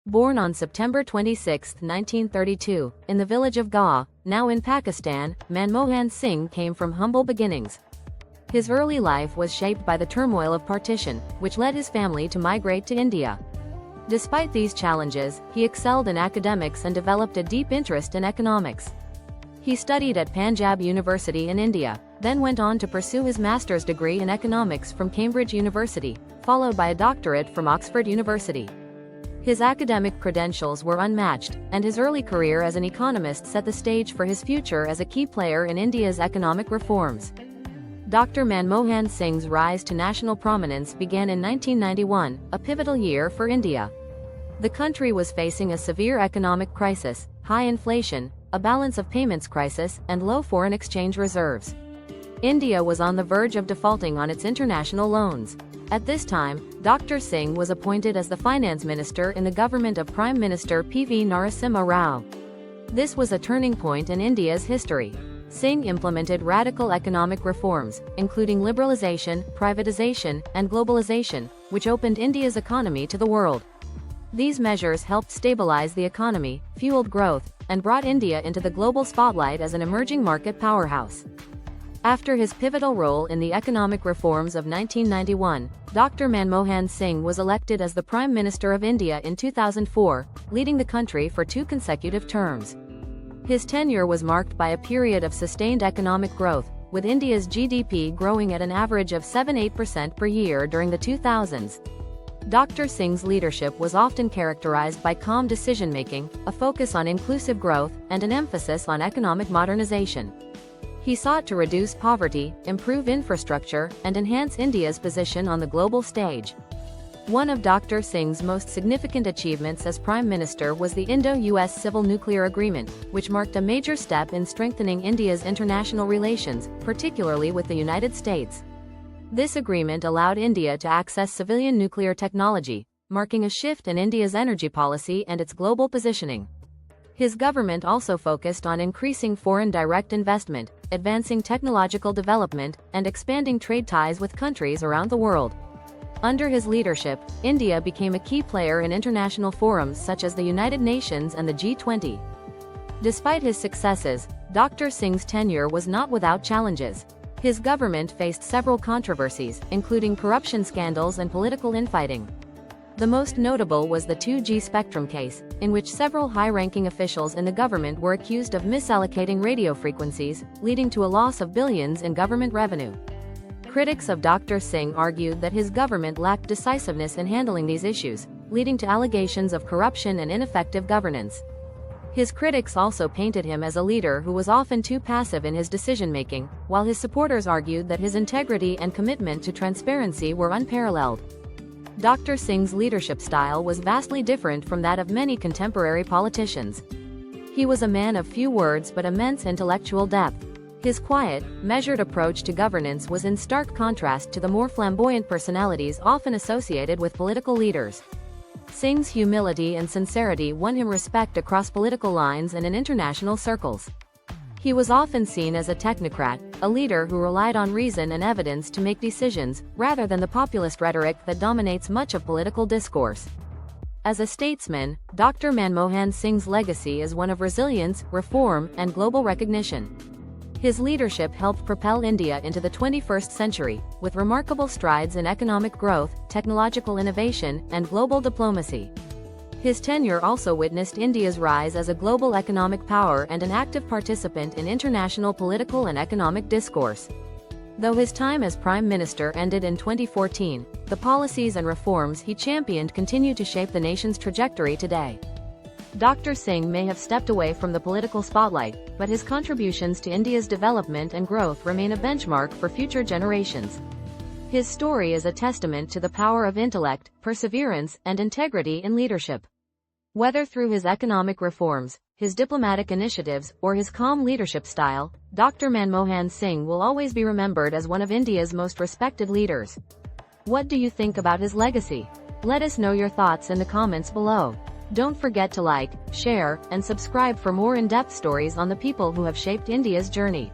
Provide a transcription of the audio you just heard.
Born on September 26, 1932, in the village of Gaur, now in Pakistan, Manmohan Singh came from humble beginnings. His early life was shaped by the turmoil of partition, which led his family to migrate to India. Despite these challenges, he excelled in academics and developed a deep interest in economics. He studied at Punjab University in India, then went on to pursue his master's degree in economics from Cambridge University, followed by a doctorate from Oxford University. His academic credentials were unmatched, and his early career as an economist set the stage for his future as a key player in India's economic reforms. Dr. Manmohan Singh's rise to national prominence began in 1991, a pivotal year for India. The country was facing a severe economic crisis, high inflation, a balance of payments crisis, and low foreign exchange reserves. India was on the verge of defaulting on its international loans. At this time, Dr. Singh was appointed as the finance minister in the government of Prime Minister P.V. Narasimha Rao. This was a turning point in India's history. Singh implemented radical economic reforms, including liberalization, privatization, and globalization, which opened India's economy to the world. These measures helped stabilize the economy, fueled growth, and brought India into the global spotlight as an emerging market powerhouse. After his pivotal role in the economic reforms of 1991, Dr. Manmohan Singh was elected as the Prime Minister of India in 2004, leading the country for 2 consecutive terms. His tenure was marked by a period of sustained economic growth, with India's GDP growing at an average of 7–8% per year during the 2000s. Dr. Singh's leadership was often characterized by calm decision-making, a focus on inclusive growth, and an emphasis on economic modernization. He sought to reduce poverty, improve infrastructure, and enhance India's position on the global stage. One of Dr. Singh's most significant achievements as Prime Minister was the Indo-U.S. Civil Nuclear Agreement, which marked a major step in strengthening India's international relations, particularly with the United States. This agreement allowed India to access civilian nuclear technology, marking a shift in India's energy policy and its global positioning. His government also focused on increasing foreign direct investment, advancing technological development, and expanding trade ties with countries around the world. Under his leadership, India became a key player in international forums such as the United Nations and the G20. Despite his successes, Dr. Singh's tenure was not without challenges. His government faced several controversies, including corruption scandals and political infighting. The most notable was the 2G spectrum case, in which several high-ranking officials in the government were accused of misallocating radio frequencies, leading to a loss of billions in government revenue. Critics of Dr. Singh argued that his government lacked decisiveness in handling these issues, leading to allegations of corruption and ineffective governance. His critics also painted him as a leader who was often too passive in his decision-making, while his supporters argued that his integrity and commitment to transparency were unparalleled. Dr. Singh's leadership style was vastly different from that of many contemporary politicians. He was a man of few words but immense intellectual depth. His quiet, measured approach to governance was in stark contrast to the more flamboyant personalities often associated with political leaders. Singh's humility and sincerity won him respect across political lines and in international circles. He was often seen as a technocrat, a leader who relied on reason and evidence to make decisions, rather than the populist rhetoric that dominates much of political discourse. As a statesman, Dr. Manmohan Singh's legacy is one of resilience, reform, and global recognition. His leadership helped propel India into the 21st century, with remarkable strides in economic growth, technological innovation, and global diplomacy. His tenure also witnessed India's rise as a global economic power and an active participant in international political and economic discourse. Though his time as Prime Minister ended in 2014, the policies and reforms he championed continue to shape the nation's trajectory today. Dr. Singh may have stepped away from the political spotlight, but his contributions to India's development and growth remain a benchmark for future generations. His story is a testament to the power of intellect, perseverance, and integrity in leadership. Whether through his economic reforms, his diplomatic initiatives, or his calm leadership style, Dr. Manmohan Singh will always be remembered as one of India's most respected leaders. What do you think about his legacy? Let us know your thoughts in the comments below. Don't forget to like, share, and subscribe for more in-depth stories on the people who have shaped India's journey.